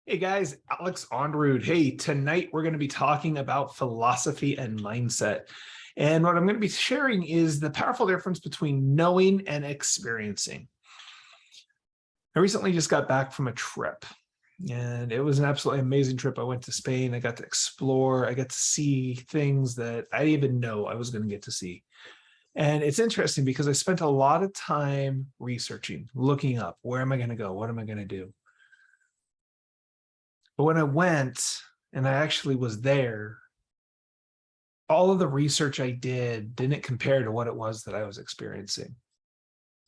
Hey guys, Alex Onrood. Hey, tonight we're going to be talking about philosophy and mindset. And what I'm going to be sharing is the powerful difference between knowing and experiencing. I recently just got back from a trip, and it was an absolutely amazing trip. I went to Spain. I got to explore. I got to see things that I didn't even know I was going to get to see. And it's interesting because I spent a lot of time researching, looking up, where am I going to go? What am I going to do? But when I went and I actually was there, all of the research I did didn't compare to what it was that I was experiencing.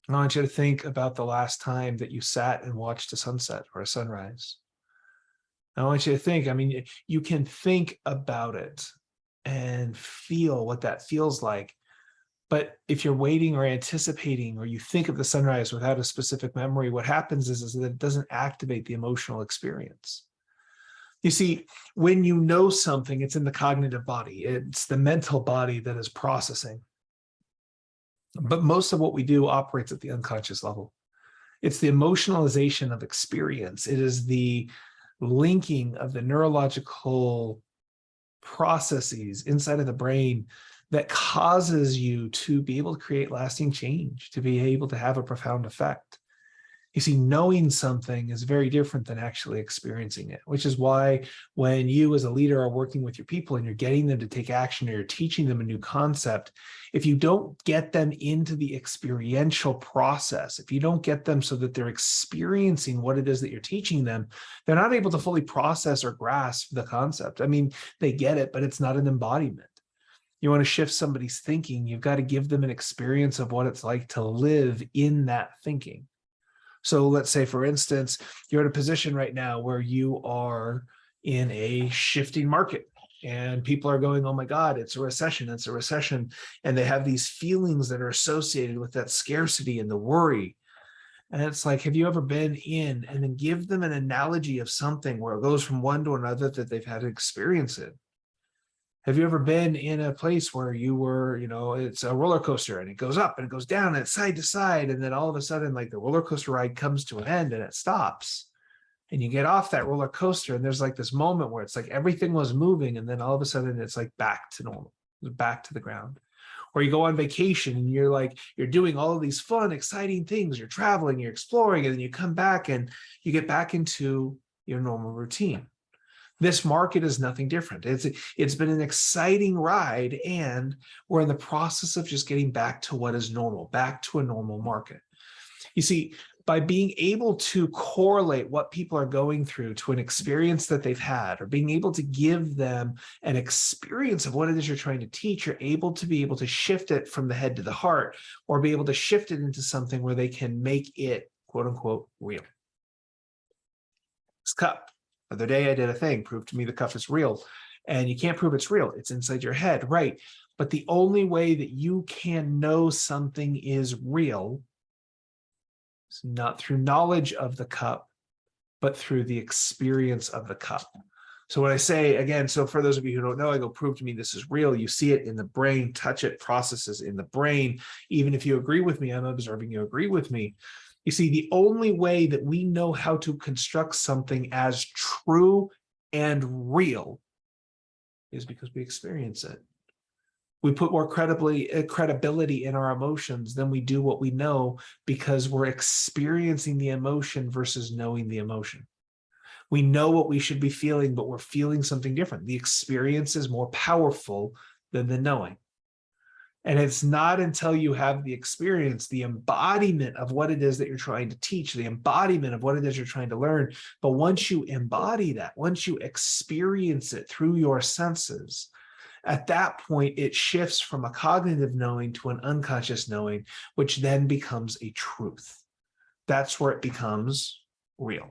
I want you to think about the last time that you sat and watched a sunset or a sunrise. I want you to think, you can think about it and feel what that feels like. But if you're waiting or anticipating, or you think of the sunrise without a specific memory, what happens is that it doesn't activate the emotional experience. You see, when you know something, it's in the cognitive body. It's the mental body that is processing. But most of what we do operates at the unconscious level. It's the emotionalization of experience. It is the linking of the neurological processes inside of the brain that causes you to be able to create lasting change, to be able to have a profound effect. You see, knowing something is very different than actually experiencing it, which is why when you as a leader are working with your people and you're getting them to take action, or you're teaching them a new concept, if you don't get them into the experiential process, if you don't get them so that they're experiencing what it is that you're teaching them, they're not able to fully process or grasp the concept. They get it, but it's not an embodiment. You want to shift somebody's thinking, you've got to give them an experience of what it's like to live in that thinking. So let's say, for instance, you're in a position right now where you are in a shifting market and people are going, oh my God, it's a recession, it's a recession. And they have these feelings that are associated with that scarcity and the worry. And it's like, have you ever been in, and then give them an analogy of something where it goes from one to another that they've had to experience it? Have you ever been in a place where you were, it's a roller coaster and it goes up and it goes down and it's side to side. And then all of a sudden, like, the roller coaster ride comes to an end and it stops. And you get off that roller coaster and there's like this moment where it's like everything was moving. And then all of a sudden it's like back to normal, back to the ground. Or you go on vacation and you're doing all of these fun, exciting things. You're traveling, you're exploring, and then you come back and you get back into your normal routine. This market is nothing different. It's been an exciting ride, and we're in the process of just getting back to what is normal, back to a normal market. You see, by being able to correlate what people are going through to an experience that they've had, or being able to give them an experience of what it is you're trying to teach, you're able to shift it from the head to the heart, or be able to shift it into something where they can make it, quote unquote, real. This cup. The other day I did a thing, prove to me the cup is real. And you can't prove it's real. It's inside your head, right? But the only way that you can know something is real is not through knowledge of the cup, but through the experience of the cup. So when I say, again, so for those of you who don't know, I go, prove to me this is real. You see it in the brain, touch it, processes in the brain. Even if you agree with me, I'm observing you agree with me. You see, the only way that we know how to construct something as true and real is because we experience it. We put more credibility in our emotions than we do what we know, because we're experiencing the emotion versus knowing the emotion. We know what we should be feeling, but we're feeling something different. The experience is more powerful than the knowing. And it's not until you have the experience, the embodiment of what it is that you're trying to teach, the embodiment of what it is you're trying to learn. But once you embody that, once you experience it through your senses, at that point, it shifts from a cognitive knowing to an unconscious knowing, which then becomes a truth. That's where it becomes real.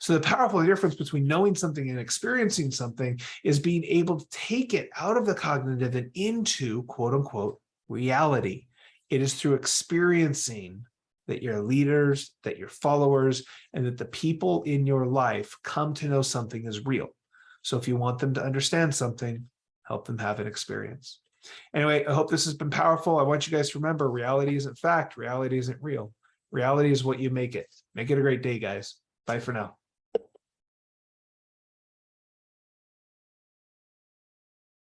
So the powerful difference between knowing something and experiencing something is being able to take it out of the cognitive and into, quote unquote, reality. It is through experiencing that your leaders, that your followers, and that the people in your life come to know something is real. So if you want them to understand something, help them have an experience. Anyway, I hope this has been powerful. I want you guys to remember, reality isn't fact. Reality isn't real. Reality is what you make it. Make it a great day, guys. Bye for now.